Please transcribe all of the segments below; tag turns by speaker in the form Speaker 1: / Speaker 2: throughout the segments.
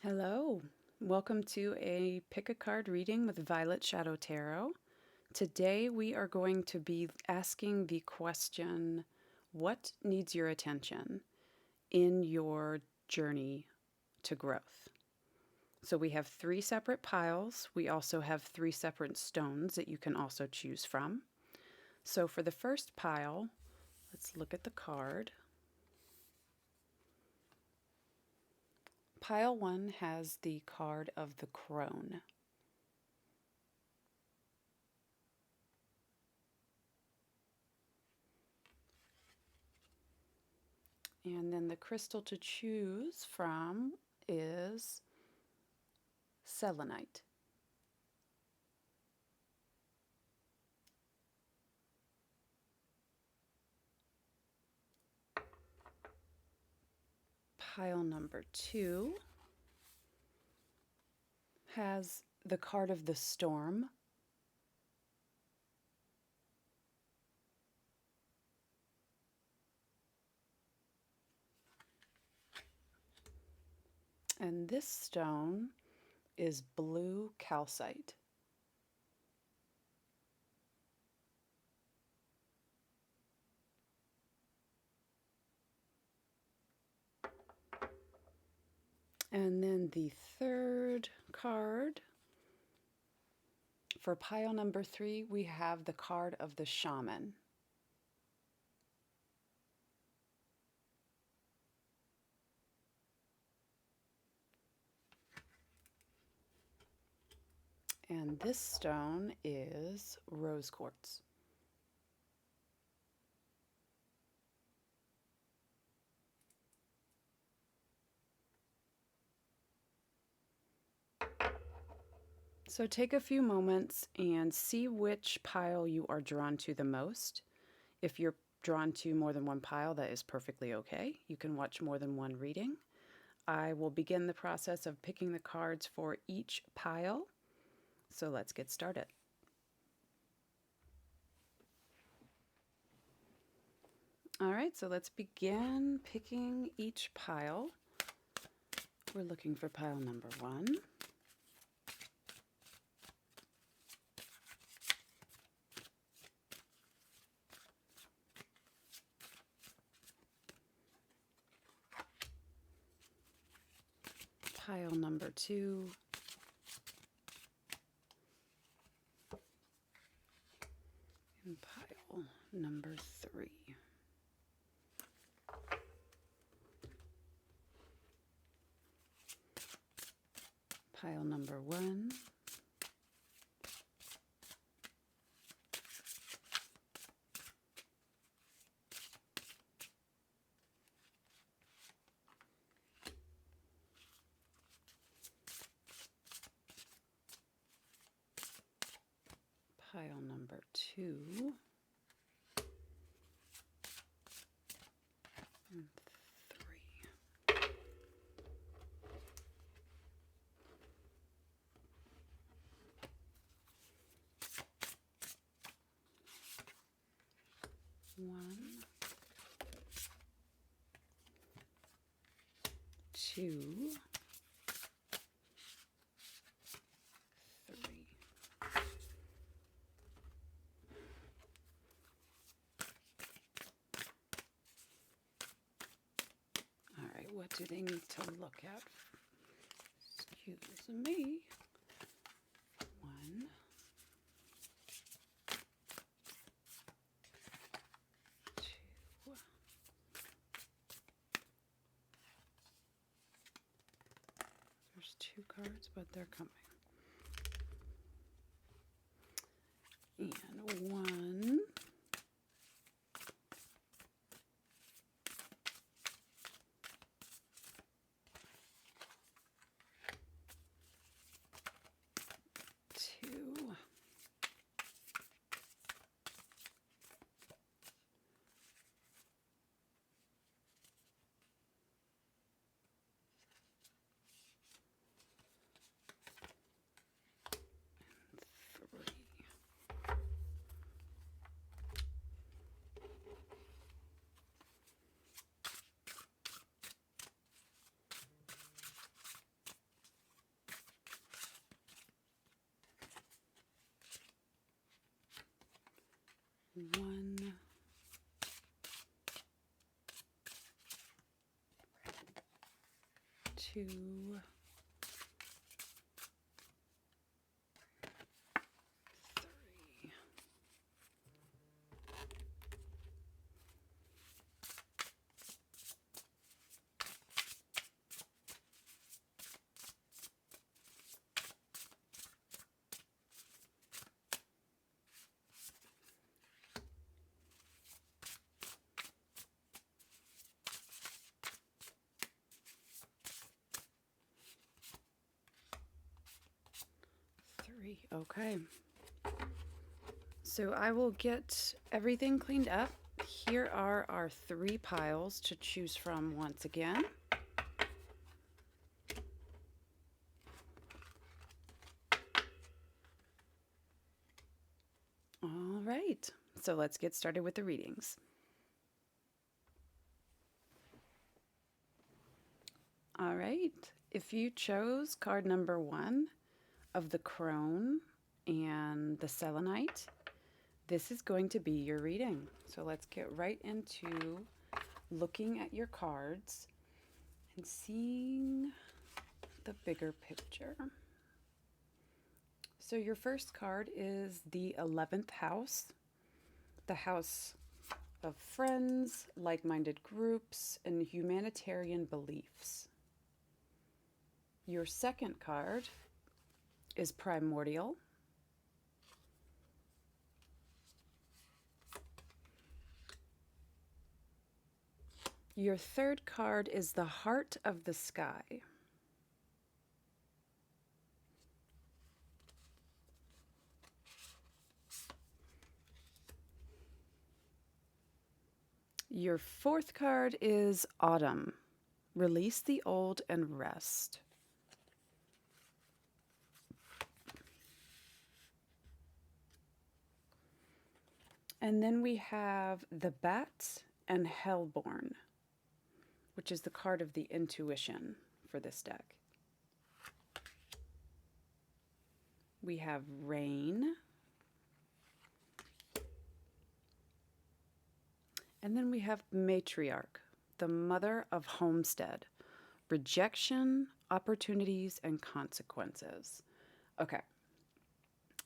Speaker 1: Hello, welcome to a pick a card reading with Violet Shadow Tarot. Today we are going to be asking the question, what needs your attention in your journey to growth? So we have 3 separate piles. We also have 3 separate stones that you can also choose from. So for the first pile, let's look at the card. Pile 1 has the card of the crone. And then the crystal to choose from is selenite. Pile number 2 has the card of the storm. And this stone is blue calcite. And then the third card, for pile number 3, we have the card of the Shaman. And this stone is rose quartz. So take a few moments and see which pile you are drawn to the most. If you're drawn to more than one pile, that is perfectly okay. You can watch more than one reading. I will begin the process of picking the cards for each pile. So let's get started. All right, so let's begin picking each pile. We're looking for pile number 1. Pile number 2. And pile number 3. Pile number 1. Pile number 2. And 3. One, 2, 3. All right, what do they need to look at? Excuse me. 1, 2. There's 2 cards, but they're coming. And 1, 2, 3. 1, 2, 3. Okay. So I will get everything cleaned up. Here are our 3 piles to choose from once again. All right. So let's get started with the readings. All right. If you chose card number 1 of the Crone and the Selenite, this is going to be your reading. So let's get right into looking at your cards and seeing the bigger picture. So your first card is the 11th house, the house of friends, like-minded groups, and humanitarian beliefs. Your second card is primordial. Your third card is the heart of the sky. Your fourth card is autumn. Release the old and rest. And then we have the bat and hellborn, which is the card of the intuition for this deck. We have rain. And then we have matriarch, the mother of homestead, rejection, opportunities, and consequences. Okay.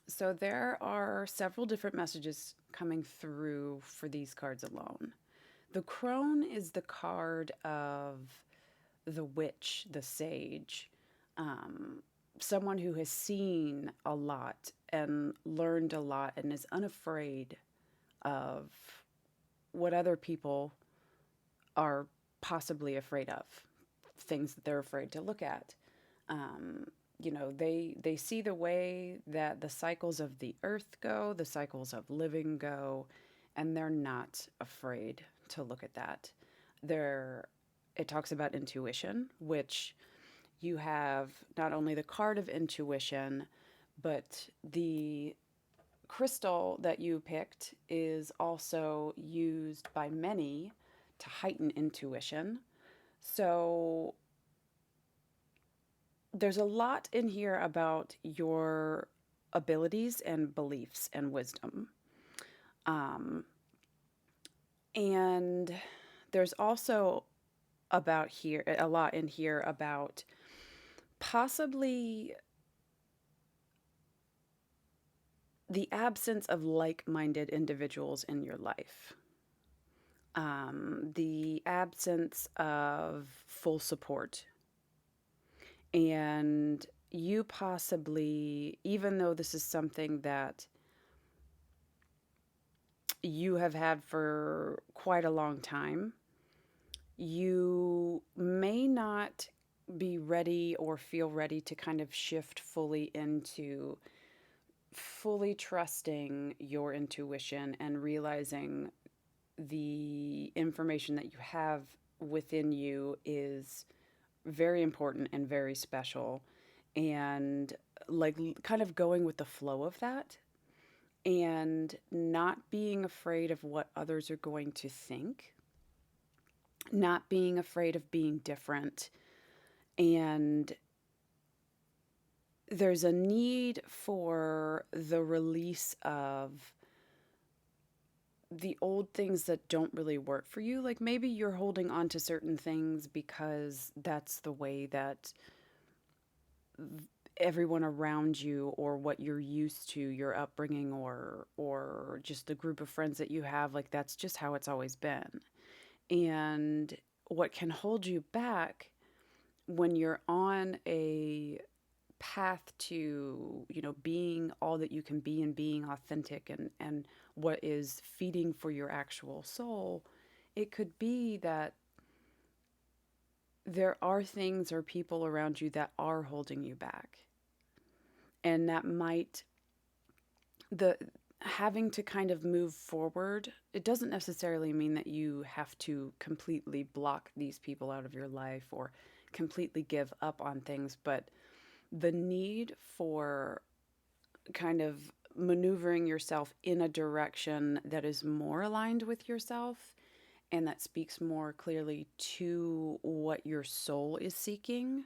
Speaker 1: So there are several different messages coming through for these cards alone. The crone is the card of the witch, the sage, someone who has seen a lot and learned a lot and is unafraid of what other people are possibly afraid of, things that they're afraid to look at. They see the way that the cycles of the earth go, the cycles of living go, and they're not afraid to look at that. It talks about intuition, which you have not only the card of intuition, but the crystal that you picked is also used by many to heighten intuition. So there's a lot in here about your abilities and beliefs and wisdom. And there's also a lot in here about possibly the absence of like-minded individuals in your life. The absence of full support. And you possibly, even though this is something that you have had for quite a long time, you may not be ready or feel ready to kind of shift fully into fully trusting your intuition and realizing the information that you have within you is very important and very special, and like kind of going with the flow of that and not being afraid of what others are going to think, not being afraid of being different. And there's a need for the release of the old things that don't really work for you. Like maybe you're holding on to certain things because that's the way that everyone around you, or what you're used to, your upbringing, or just the group of friends that you have, like that's just how it's always been. And what can hold you back when you're on a path to, being all that you can be and being authentic, and what is feeding for your actual soul, it could be that there are things or people around you that are holding you back. And that might, the having to kind of move forward, it doesn't necessarily mean that you have to completely block these people out of your life or completely give up on things, but the need for kind of maneuvering yourself in a direction that is more aligned with yourself and that speaks more clearly to what your soul is seeking,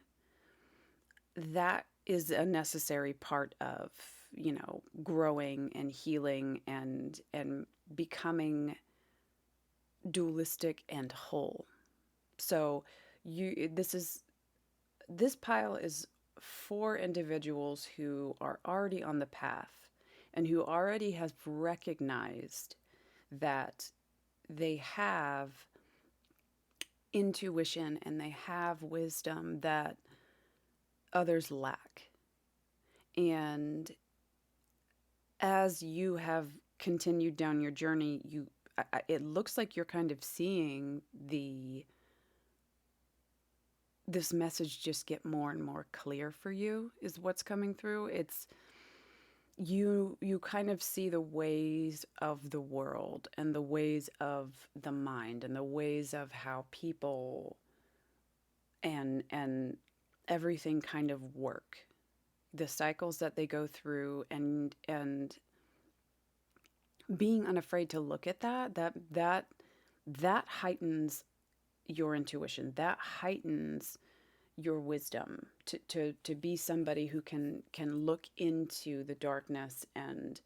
Speaker 1: that is a necessary part of, growing and healing and becoming dualistic and whole. So this pile is for individuals who are already on the path and who already have recognized that they have intuition and they have wisdom that others lack. And as you have continued down your journey, it looks like you're kind of seeing this message just get more and more clear for you, is what's coming through. It's you kind of see the ways of the world and the ways of the mind and the ways of how people and everything kind of work, the cycles that they go through, and being unafraid to look at that heightens your intuition, that heightens your wisdom, to be somebody who can look into the darkness and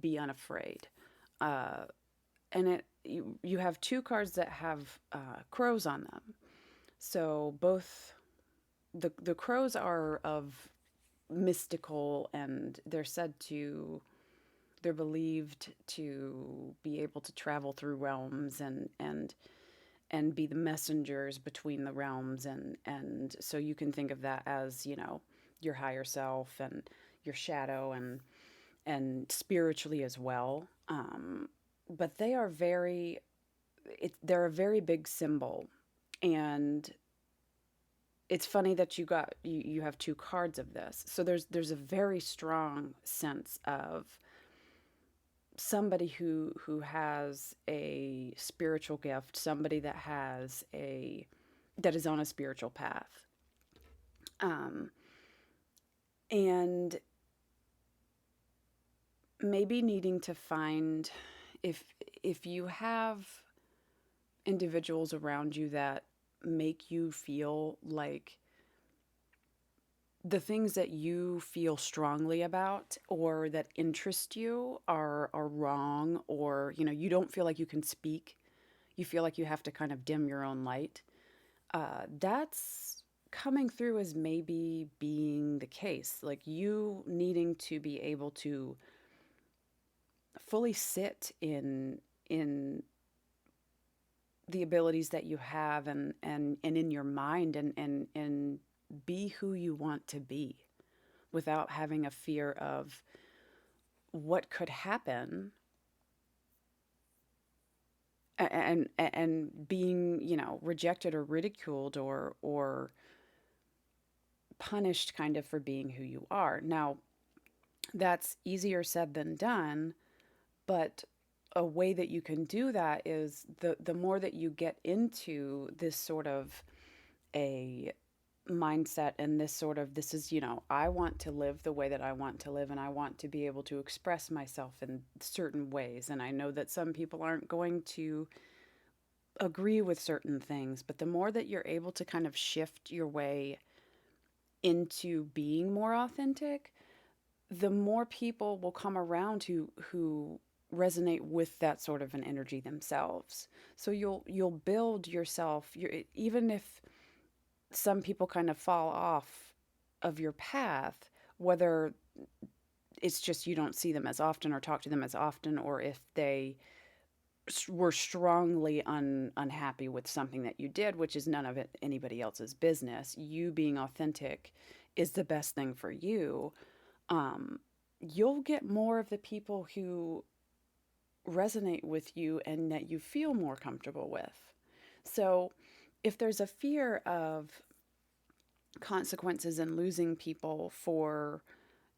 Speaker 1: be unafraid. And you have two cards that have crows on them. So both the crows are of mystical, and they're believed to be able to travel through realms and be the messengers between the realms, and so you can think of that as, your higher self and your shadow, and spiritually as well. But they're a very big symbol. And it's funny that you have two cards of this. So there's a very strong sense of somebody who has a spiritual gift, somebody that is on a spiritual path. And maybe needing to find, if you have individuals around you that make you feel like the things that you feel strongly about or that interest you are wrong, or you don't feel like you can speak, you feel like you have to kind of dim your own light, that's coming through as maybe being the case, like you needing to be able to fully sit in the abilities that you have, and in your mind, and be who you want to be without having a fear of what could happen, and being, rejected or ridiculed or punished kind of for being who you are. Now, that's easier said than done, but a way that you can do that is the more that you get into this sort of a mindset, and this is, I want to live the way that I want to live, and I want to be able to express myself in certain ways. And I know that some people aren't going to agree with certain things, but the more that you're able to kind of shift your way into being more authentic, the more people will come around who resonate with that sort of an energy themselves. So you'll build yourself. Even if some people kind of fall off of your path, whether it's just you don't see them as often or talk to them as often, or if they were strongly unhappy with something that you did, which is none of it anybody else's business. You being authentic is the best thing for you. You'll get more of the people who resonate with you and that you feel more comfortable with. So if there's a fear of consequences and losing people for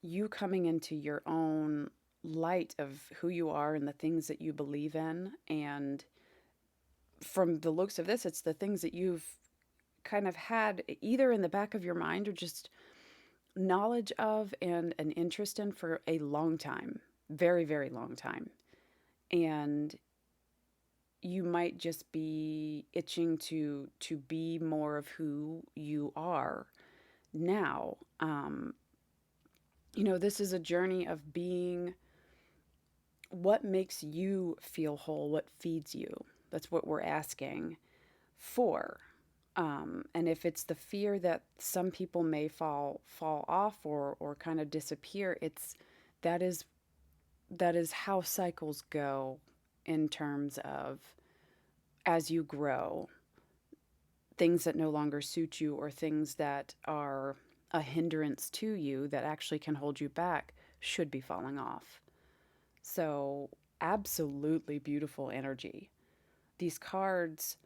Speaker 1: you coming into your own light of who you are and the things that you believe in, and from the looks of this, it's the things that you've kind of had either in the back of your mind or just knowledge of and an interest in for a long time, very, very long time. And you might just be itching to be more of who you are now. This is a journey of being what makes you feel whole, what feeds you. That's what we're asking for. And if it's the fear that some people may fall off or kind of disappear, that is how cycles go in terms of as you grow, things that no longer suit you or things that are a hindrance to you that actually can hold you back should be falling off. So, absolutely beautiful energy. These cards,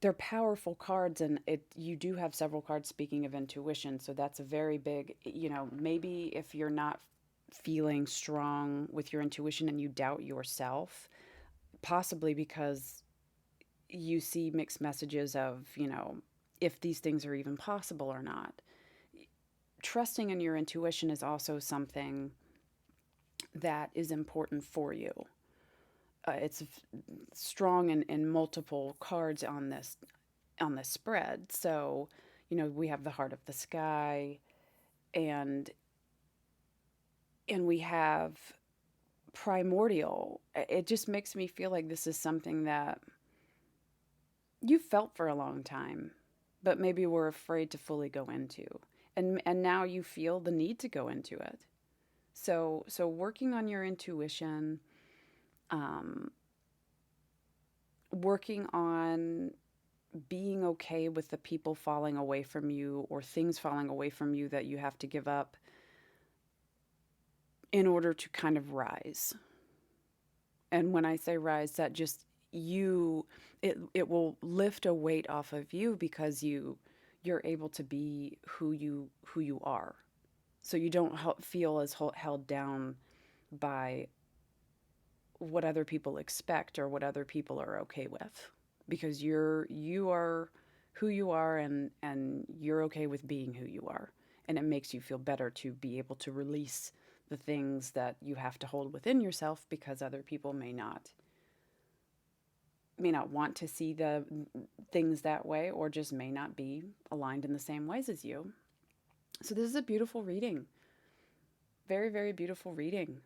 Speaker 1: they're powerful cards, and you do have several cards speaking of intuition, so that's a very big, maybe if you're not feeling strong with your intuition and you doubt yourself, possibly because you see mixed messages of, if these things are even possible or not. Trusting in your intuition is also something that is important for you. It's strong in multiple cards on this spread. So, we have the heart of the sky, and we have primordial. It just makes me feel like this is something that you felt for a long time, but maybe were afraid to fully go into. And now you feel the need to go into it. So working on your intuition, working on being okay with the people falling away from you or things falling away from you that you have to give up in order to kind of rise. And when I say rise, that just it will lift a weight off of you because you're able to be who you are. So you don't feel as held down by what other people expect or what other people are okay with, because you are who you are, and you're okay with being who you are, and it makes you feel better to be able to release the things that you have to hold within yourself because other people may not want to see the things that way, or just may not be aligned in the same ways as you. So this is a beautiful reading. Very, very beautiful reading.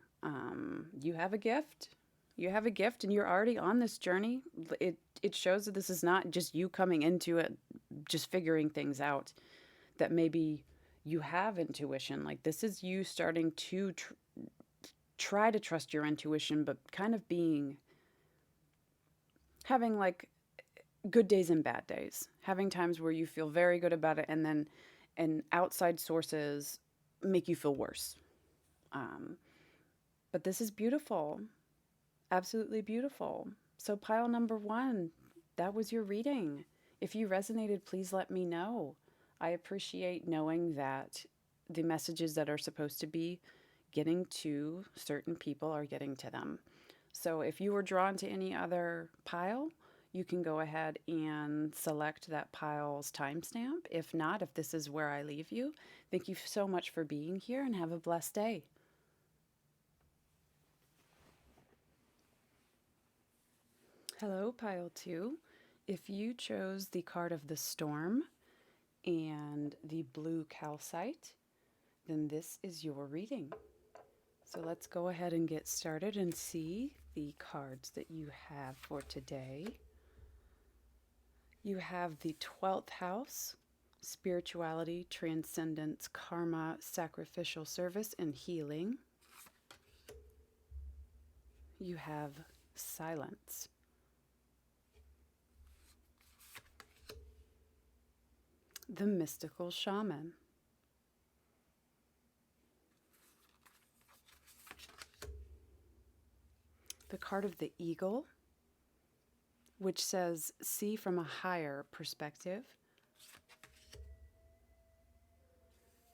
Speaker 1: You have a gift. You have a gift, and you're already on this journey. It shows that this is not just you coming into it, just figuring things out, that maybe you have intuition. Like, this is you starting to try to trust your intuition, but kind of having like good days and bad days, having times where you feel very good about it, and outside sources make you feel worse. But this is beautiful. Absolutely beautiful. So pile number 1, that was your reading. If you resonated, please let me know. I appreciate knowing that the messages that are supposed to be getting to certain people are getting to them. So if you were drawn to any other pile, you can go ahead and select that pile's timestamp. If not, if this is where I leave you, thank you so much for being here, and have a blessed day. Hello, pile 2. If you chose the card of the storm and the blue calcite, then this is your reading. So let's go ahead and get started and see the cards that you have for today. You have the 12th house, spirituality, transcendence, karma, sacrificial service, and healing. You have silence. The mystical shaman. The card of the eagle, which says, see from a higher perspective.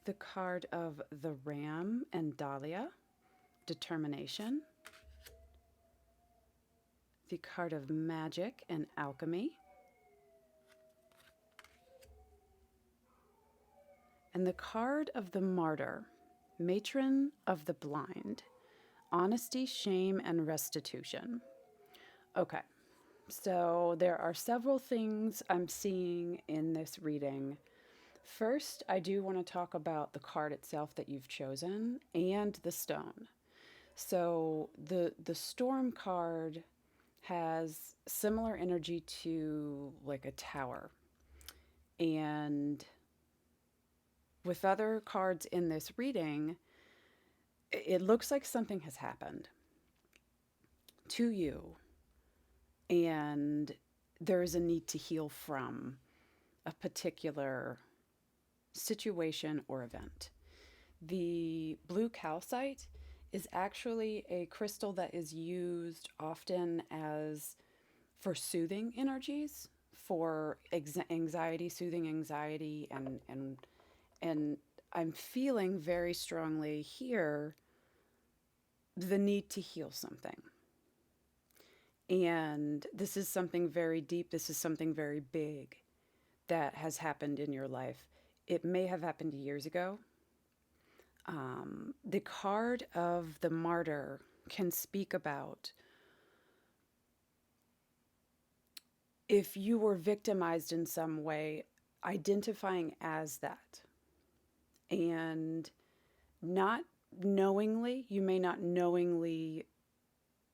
Speaker 1: The card of the ram and dahlia, determination. The card of magic and alchemy. And the card of the martyr, matron of the blind, honesty, shame, and restitution. Okay, so there are several things I'm seeing in this reading. First, I do want to talk about the card itself that you've chosen and the stone. So the storm card has similar energy to like a tower. And with other cards in this reading, it looks like something has happened to you, and there is a need to heal from a particular situation or event. The blue calcite is actually a crystal that is used often as for soothing energies, for anxiety, soothing anxiety, and I'm feeling very strongly here the need to heal something. And this is something very deep. This is something very big that has happened in your life. It may have happened years ago. The card of the martyr can speak about if you were victimized in some way, identifying as that. And not knowingly, you may not knowingly,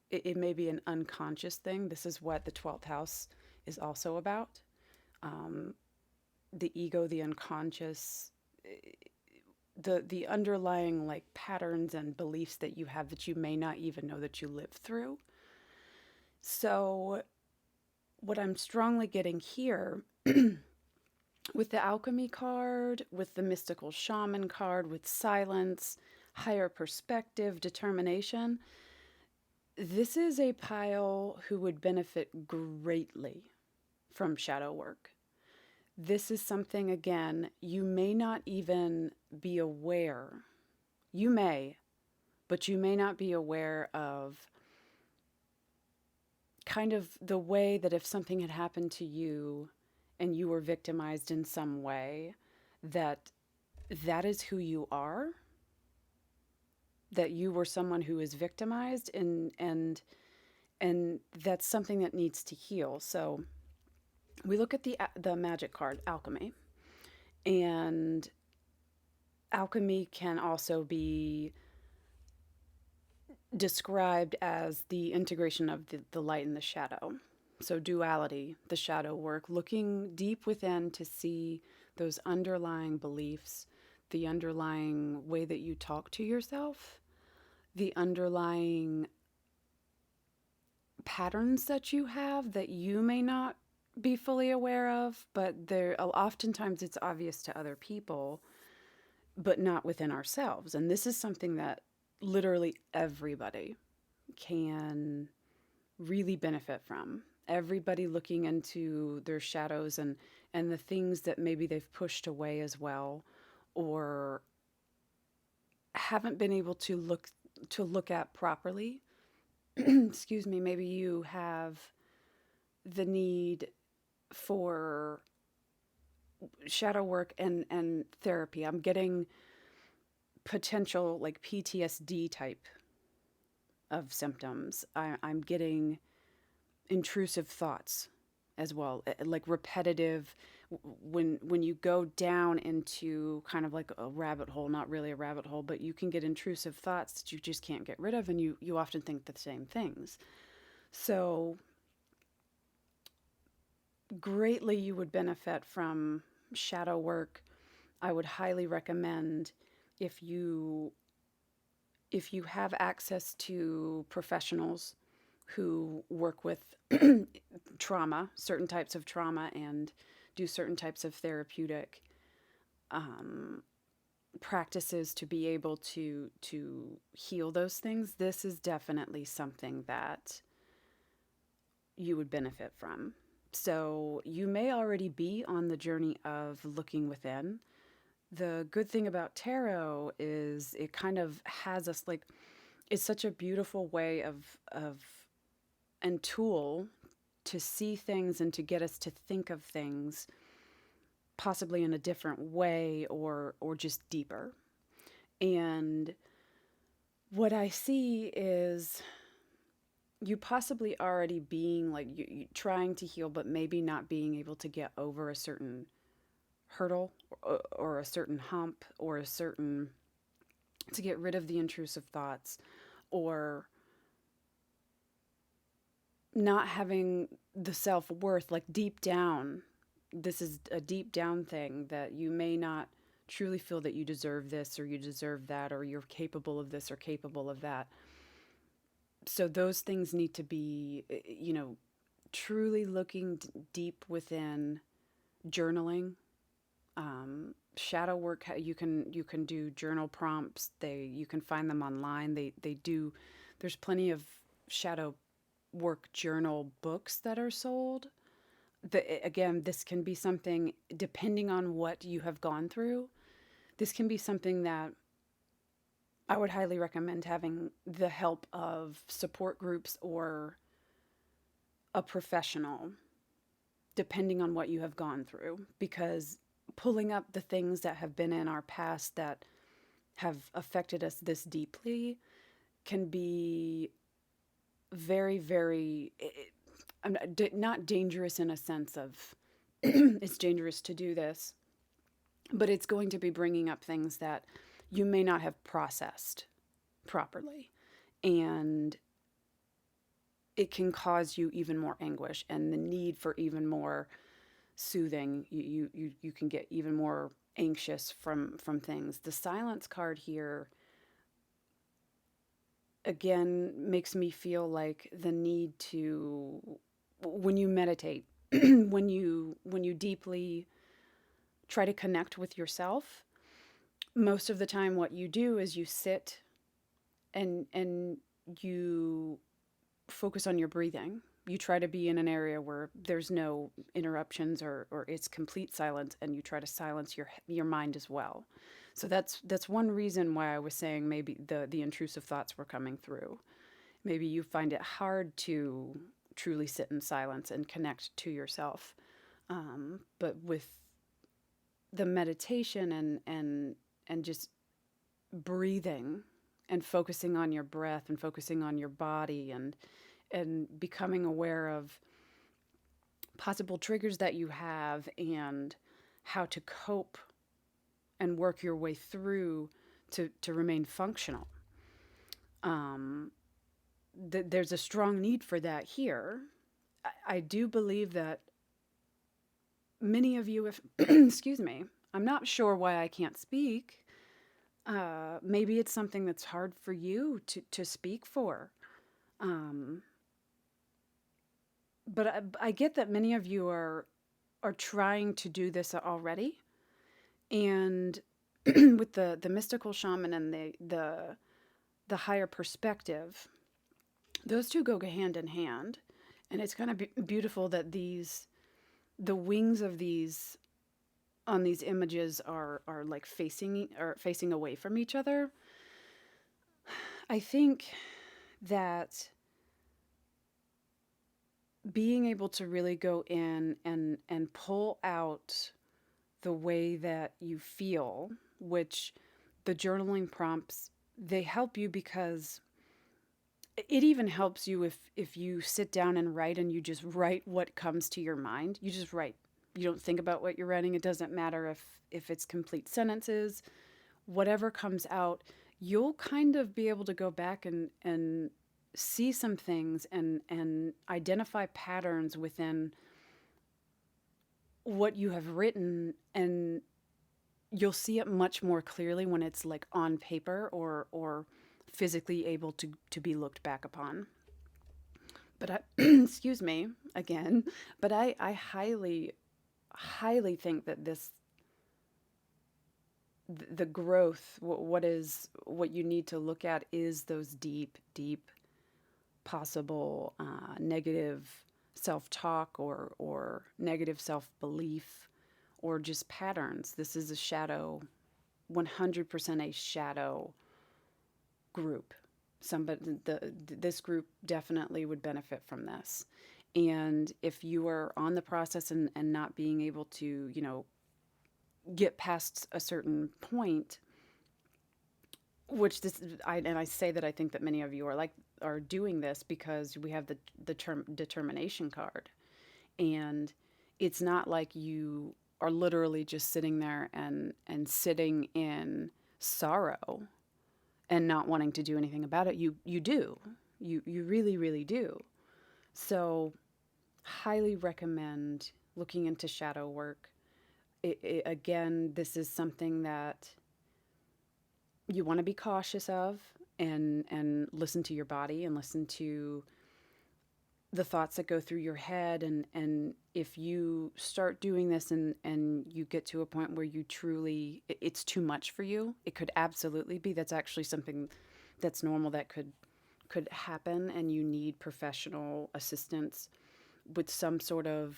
Speaker 1: it may be an unconscious thing. This is what the 12th house is also about. The ego, the unconscious, the underlying like patterns and beliefs that you have that you may not even know that you live through. So what I'm strongly getting here with the alchemy card, with the mystical shaman card, with silence, higher perspective, determination, this is a pile who would benefit greatly from shadow work. This is something, again, you may not even be aware. You may, but you may not be aware of kind of the way that if something had happened to you and you were victimized in some way, that is who you are, that you were someone who is victimized, and that's something that needs to heal. So we look at the magic card, alchemy, and alchemy can also be described as the integration of the light and the shadow. So duality, the shadow work, looking deep within to see those underlying beliefs, the underlying way that you talk to yourself, the underlying patterns that you have that you may not be fully aware of, but oftentimes it's obvious to other people, but not within ourselves. And this is something that literally everybody can really benefit from. Everybody looking into their shadows and the things that maybe they've pushed away as well, or haven't been able to look at properly. Excuse me, maybe you have the need for shadow work and therapy. I'm getting potential like PTSD type of symptoms. I'm getting intrusive thoughts as well, like repetitive. When you go down into kind of like a rabbit hole, not really a rabbit hole, but you can get intrusive thoughts that you just can't get rid of, and you often think the same things. So greatly you would benefit from shadow work. I would highly recommend, if you have access to professionals who work with trauma, certain types of trauma, and do certain types of therapeutic practices to be able to heal those things, this is definitely something that you would benefit from. So you may already be on the journey of looking within. The good thing about tarot is it kind of has us like, it's such a beautiful way of and tool to see things and to get us to think of things possibly in a different way, or just deeper. And what I see is you possibly already being like you trying to heal, but maybe not being able to get over a certain hurdle, or a certain hump, or a certain, to get rid of the intrusive thoughts, or not having the self-worth, like deep down. This is a deep down thing that you may not truly feel that you deserve this, or you deserve that, or you're capable of this or capable of that. So those things need to be, truly looking deep within. Journaling, shadow work. You can do journal prompts. You can find them online. They do. There's plenty of shadow work journal books that are sold. Again, this can be something, depending on what you have gone through. This can be something that I would highly recommend having the help of support groups or a professional, depending on what you have gone through, because pulling up the things that have been in our past that have affected us this deeply can be very, very, I'm not dangerous in a sense of it's dangerous to do this, but it's going to be bringing up things that you may not have processed properly. And it can cause you even more anguish and the need for even more soothing. You can get even more anxious from things. The silence card here again makes me feel like the need to, when you meditate, when you deeply try to connect with yourself, most of the time what you do is you sit and you focus on your breathing. You try to be in an area where there's no interruptions, or it's complete silence, and you try to silence your mind as well. So that's one reason why I was saying maybe the intrusive thoughts were coming through. Maybe you find it hard to truly sit in silence and connect to yourself. But with the meditation and just breathing and focusing on your breath and focusing on your body and becoming aware of possible triggers that you have and how to cope and work your way through to remain functional. There's a strong need for that here. I do believe that many of you, if excuse me, I'm not sure why I can't speak. Maybe it's something that's hard for you to speak for. But I get that many of you are trying to do this already, and with the mystical shaman and the higher perspective, those two go hand in hand, and it's kind of beautiful that the wings of these on these images are like facing away from each other. I think that being able to really go in and pull out the way that you feel, which the journaling prompts, they help you because it even helps you if you sit down and write and you just write what comes to your mind. You just write. You don't think about what you're writing. It doesn't matter if it's complete sentences, whatever comes out, you'll kind of be able to go back and see some things and identify patterns within what you have written, and you'll see it much more clearly when it's like on paper or physically able to be looked back upon. But I, excuse me again, but I highly think that the growth, what you need to look at is those deep possible negative self-talk or negative self-belief or just patterns. This is a shadow, 100% a shadow group. This group definitely would benefit from this. And if you are on the process and not being able to, get past a certain point, which I say that I think that many of you are doing this because we have the term determination card, and it's not like you are literally just sitting there and sitting in sorrow and not wanting to do anything about it. You do. You really do. So highly recommend looking into shadow work. Again, this is something that you want to be cautious of, and listen to your body and listen to the thoughts that go through your head. And if you start doing this and you get to a point where you truly, it's too much for you, it could absolutely be. That's actually something that's normal that could happen, and you need professional assistance with some sort of,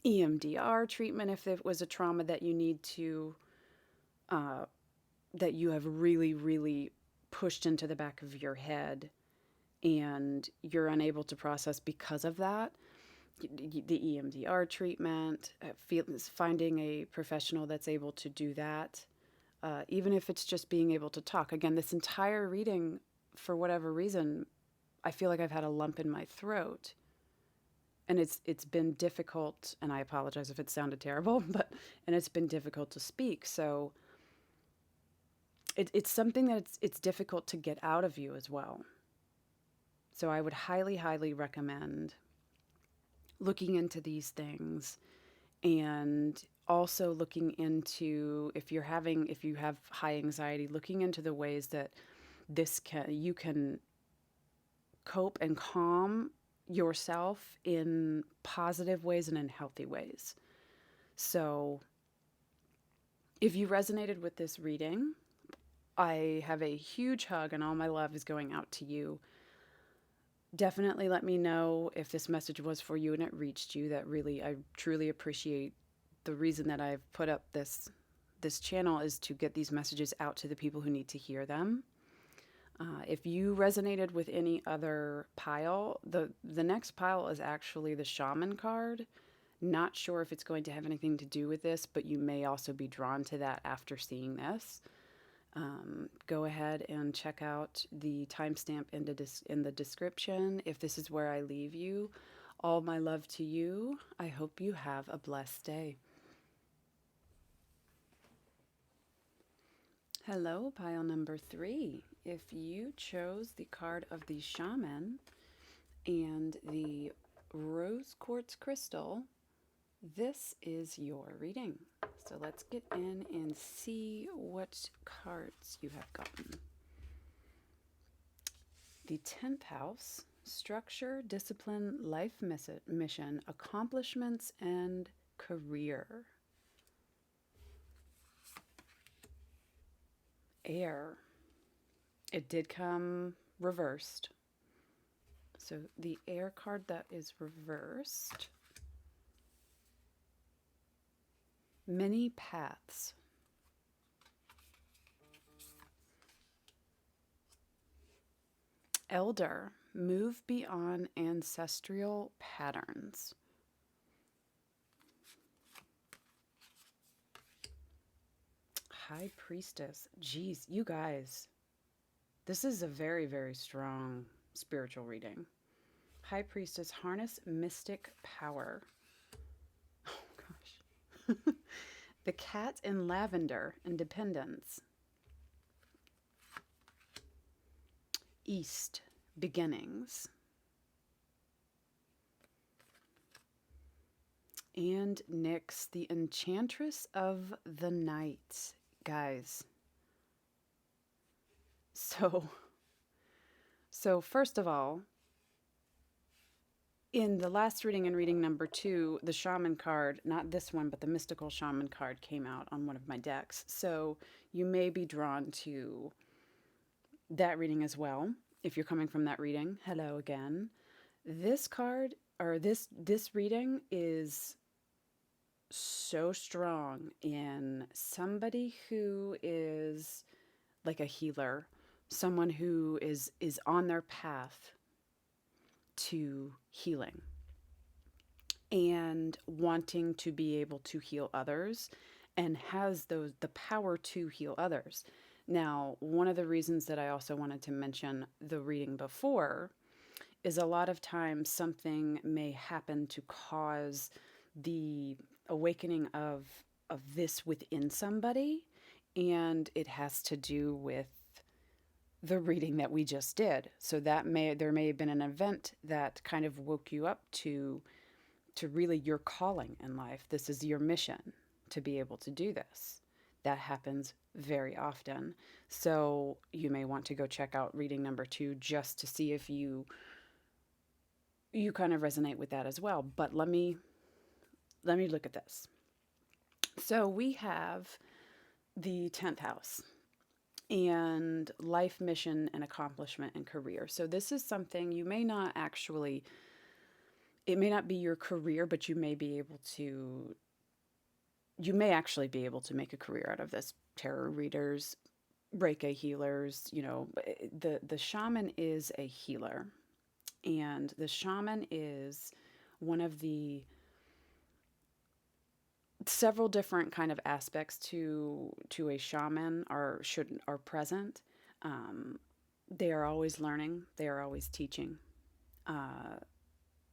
Speaker 1: EMDR treatment if it was a trauma that you need to, that you have really pushed into the back of your head and you're unable to process because of that. The EMDR treatment, finding a professional that's able to do that, even if it's just being able to talk. Again, this entire reading, for whatever reason, I feel like I've had a lump in my throat. And it's been difficult, and I apologize if it sounded terrible, and it's been difficult to speak. So it's something that it's difficult to get out of you as well. So I would highly recommend looking into these things, and also looking into, if you have high anxiety, looking into the ways that you can cope and calm yourself in positive ways and in healthy ways. So if you resonated with this reading, I have a huge hug and all my love is going out to you. Definitely let me know if this message was for you and it reached you. I truly appreciate. The reason that I've put up this channel is to get these messages out to the people who need to hear them. If you resonated with any other pile, the next pile is actually the Shaman card. Not sure if it's going to have anything to do with this, but you may also be drawn to that after seeing this. Go ahead and check out the timestamp in the description. If this is where I leave you, all my love to you. I hope you have a blessed day. Hello, pile number 3. If you chose the card of the Shaman and the rose quartz crystal, this is your reading. So let's get in and see what cards you have gotten. The 10th house, structure, discipline, life mission, accomplishments, and career. Air. It did come reversed. So the air card that is reversed. Many paths. Elder. Move beyond ancestral patterns. High Priestess. Geez, you guys. This is a very, very strong spiritual reading. High Priestess, harness mystic power. Oh, gosh. The cat in lavender, independence. East, beginnings. And Nyx, the enchantress of the night. Guys, so first of all, in the last reading and reading number 2, the shaman card, not this one, but the mystical shaman card came out on one of my decks. So you may be drawn to that reading as well. If you're coming from that reading, hello again. This card, or this reading is so strong in somebody who is like a healer, someone who is on their path to healing and wanting to be able to heal others and has the power to heal others. Now, one of the reasons that I also wanted to mention the reading before is a lot of times something may happen to cause the awakening of this within somebody, and it has to do with the reading that we just did. So there may have been an event that kind of woke you up to really your calling in life. This is your mission to be able to do this. That happens very often. So you may want to go check out reading number 2 just to see if you kind of resonate with that as well. But let me look at this. So we have the 10th house and life, mission, and accomplishment and career. So this is something you may not actually, it may not be your career, but you may actually be able to make a career out of this. Tarot readers, Reiki healers, the shaman is a healer. And the shaman is one of the several different kind of aspects to a shaman are present. They are always learning. They are always teaching.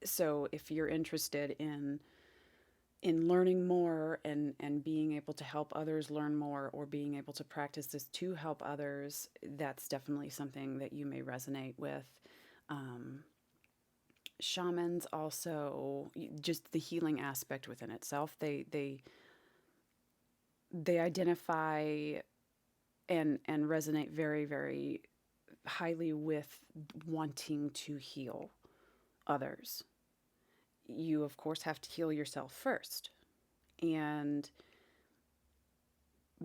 Speaker 1: So if you're interested in learning more and being able to help others learn more, or being able to practice this to help others, that's definitely something that you may resonate with. Shamans also, just the healing aspect within itself, they identify and resonate very, very highly with wanting to heal others. You, of course, have to heal yourself first. And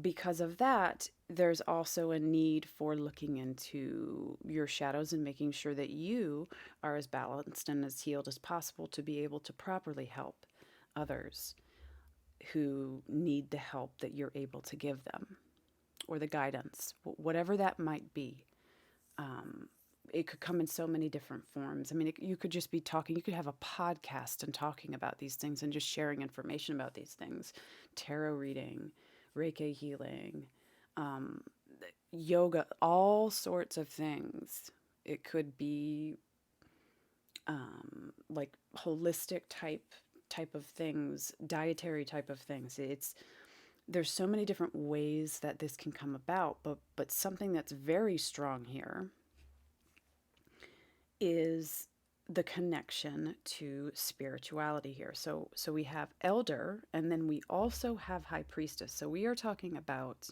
Speaker 1: because of that, there's also a need for looking into your shadows and making sure that you are as balanced and as healed as possible to be able to properly help others who need the help that you're able to give them, or the guidance, whatever that might be. It could come in so many different forms. I mean, you could just be talking, you could have a podcast and talking about these things and just sharing information about these things. Tarot reading, Reiki healing, yoga, all sorts of things. It could be like holistic type of things, dietary type of things. There's so many different ways that this can come about, but something that's very strong here is the connection to spirituality here. So we have elder, and then we also have high priestess. So we are talking about,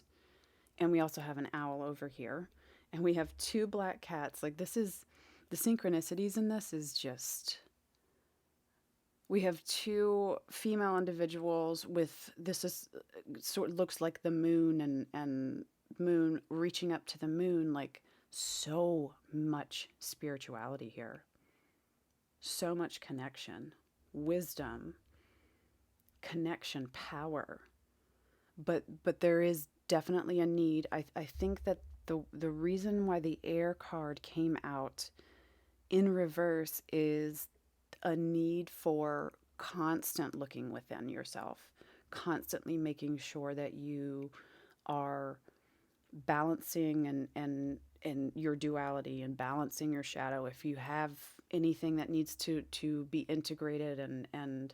Speaker 1: and we also have an owl over here, and we have 2 black cats. Like, this is, the synchronicities in this is just, we have 2 female individuals with, this is sort of looks like the moon, and moon reaching up to the moon, like so much spirituality here, so much connection, wisdom, connection, power. But there is definitely a need. I think that the reason why the air card came out in reverse is a need for constant looking within yourself, constantly making sure that you are balancing and and your duality and balancing your shadow. If you have anything that needs to be integrated and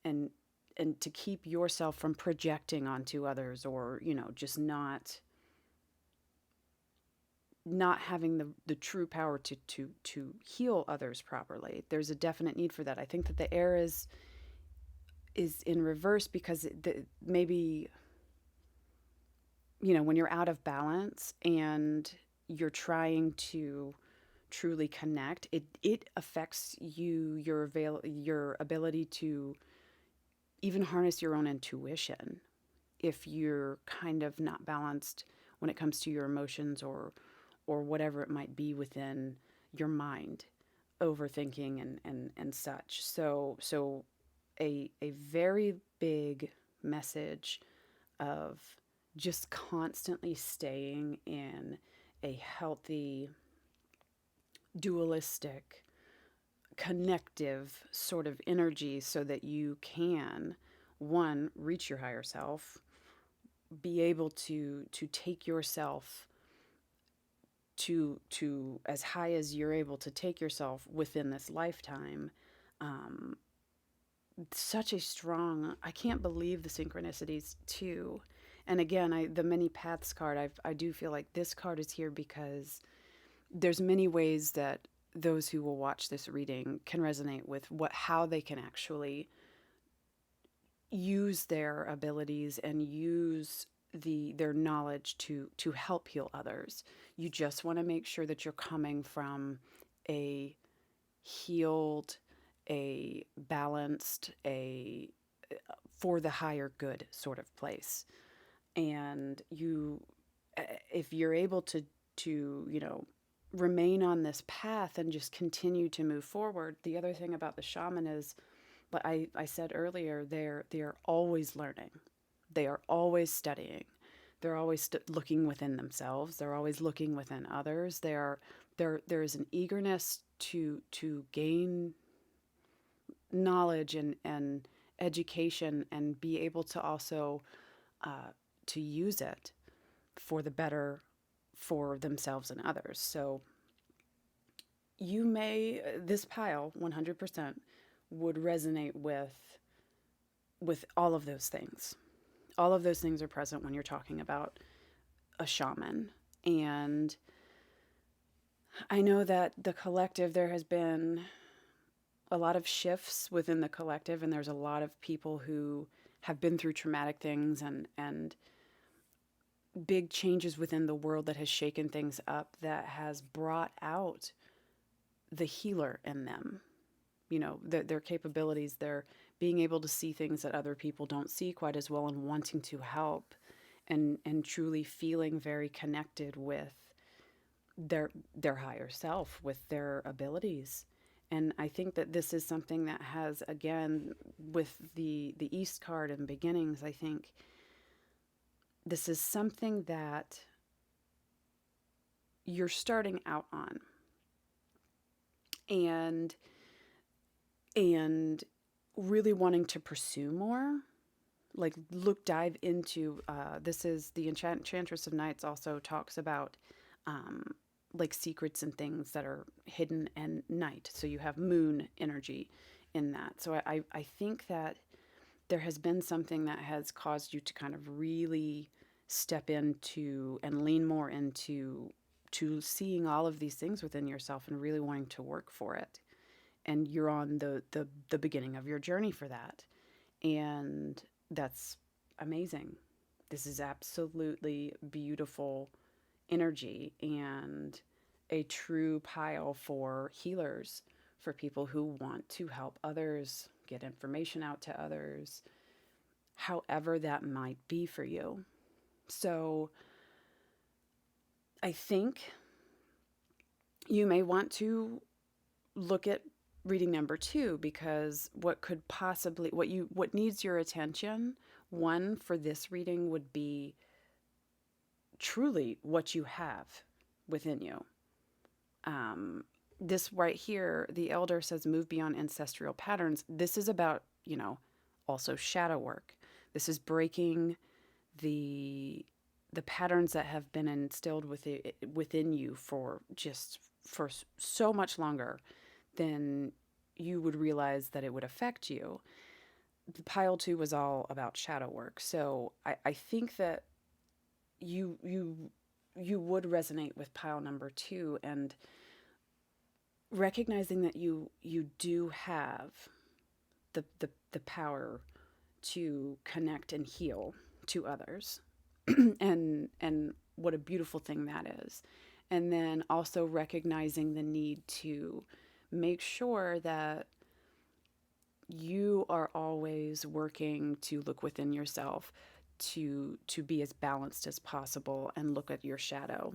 Speaker 1: and to keep yourself from projecting onto others, or just not having the true power to heal others properly. There's a definite need for that. I think that the air is in reverse because maybe when you're out of balance and you're trying to truly connect, it affects your ability to even harness your own intuition if you're kind of not balanced when it comes to your emotions or whatever it might be within your mind, overthinking and such. So a very big message of just constantly staying in a healthy, dualistic, connective sort of energy so that you can, one, reach your higher self, be able to take yourself to as high as you're able to take yourself within this lifetime. um, Such a strong, I can't believe the synchronicities too. And again, the many paths card, I do feel like this card is here because there's many ways that those who will watch this reading can resonate with how they can actually use their abilities and use their knowledge to help heal others. You just want to make sure that you're coming from a healed, a balanced, a for the higher good sort of place. And if you're able to remain on this path and just continue to move forward. The other thing about the shaman is, but I said earlier, they're always learning. They are always studying. They're always looking within themselves. They're always looking within others. There is an eagerness to gain knowledge and education and be able to also to use it for the better for themselves and others. So this pile 100% would resonate with all of those things. All of those things are present when you're talking about a shaman. And I know that the collective, there has been a lot of shifts within the collective, and there's a lot of people who have been through traumatic things and big changes within the world that has shaken things up, that has brought out the healer in them. Their capabilities, their being able to see things that other people don't see quite as well, and wanting to help and truly feeling very connected with their higher self, with their abilities. And I think that this is something that has, again, with the East card and beginnings, I think this is something that you're starting out on. And really wanting to pursue more, like dive into, this is the Enchantress of Nights also talks about like secrets and things that are hidden and night. So you have moon energy in that. So I think that there has been something that has caused you to kind of really step into and lean more into seeing all of these things within yourself and really wanting to work for it. And you're on the beginning of your journey for that. And that's amazing. This is absolutely beautiful energy and a true pile for healers, for people who want to help others, get information out to others, however that might be for you. So I think you may want to look at reading number 2, because what needs your attention, one, for this reading would be truly what you have within you. This right here, the elder says, move beyond ancestral patterns. This is about, also shadow work. This is breaking the the patterns that have been instilled within you for so much longer than you would realize that it would affect you. The pile 2 was all about shadow work. So I think that you would resonate with pile number 2, and recognizing that you do have the power to connect and heal to others. And what a beautiful thing that is. And then also recognizing the need to make sure that you are always working to look within yourself, to be as balanced as possible and look at your shadow.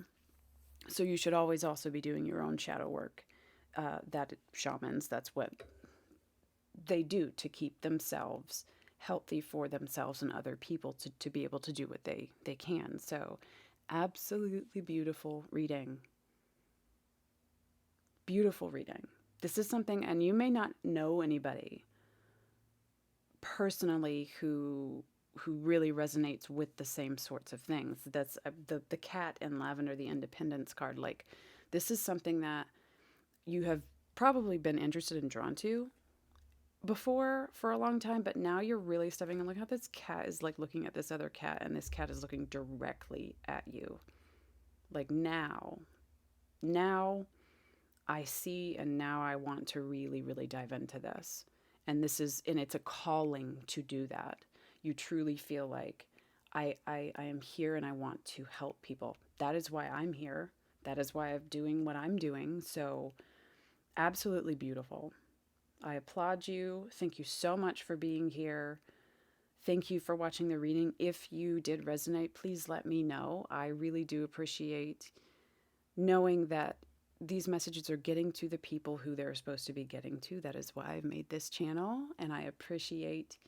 Speaker 1: So you should always also be doing your own shadow work. That shamans, that's what they do to keep themselves healthy for themselves and other people, to be able to do what they can. So absolutely beautiful reading. Beautiful reading. This is something, and you may not know anybody personally who really resonates with the same sorts of things. That's the cat in lavender, the independence card. Like, this is something that you have probably been interested and drawn to before for a long time, but now you're really stepping and look how this cat is like looking at this other cat, and this cat is looking directly at you. Like, now I see, and now I want to really, really dive into this. And it's a calling to do that. You truly feel like I am here and I want to help people. That is why I'm here. That is why I'm doing what I'm doing. So absolutely beautiful. I applaud you. Thank you so much for being here. Thank you for watching the reading. If you did resonate, please let me know. I really do appreciate knowing that these messages are getting to the people who they're supposed to be getting to. That is why I've made this channel, and I appreciate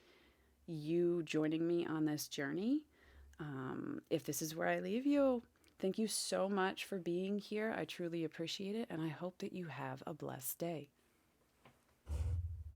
Speaker 1: you joining me on this journey. If this is where I leave you, thank you so much for being here. I truly appreciate it, and I hope that you have a blessed day.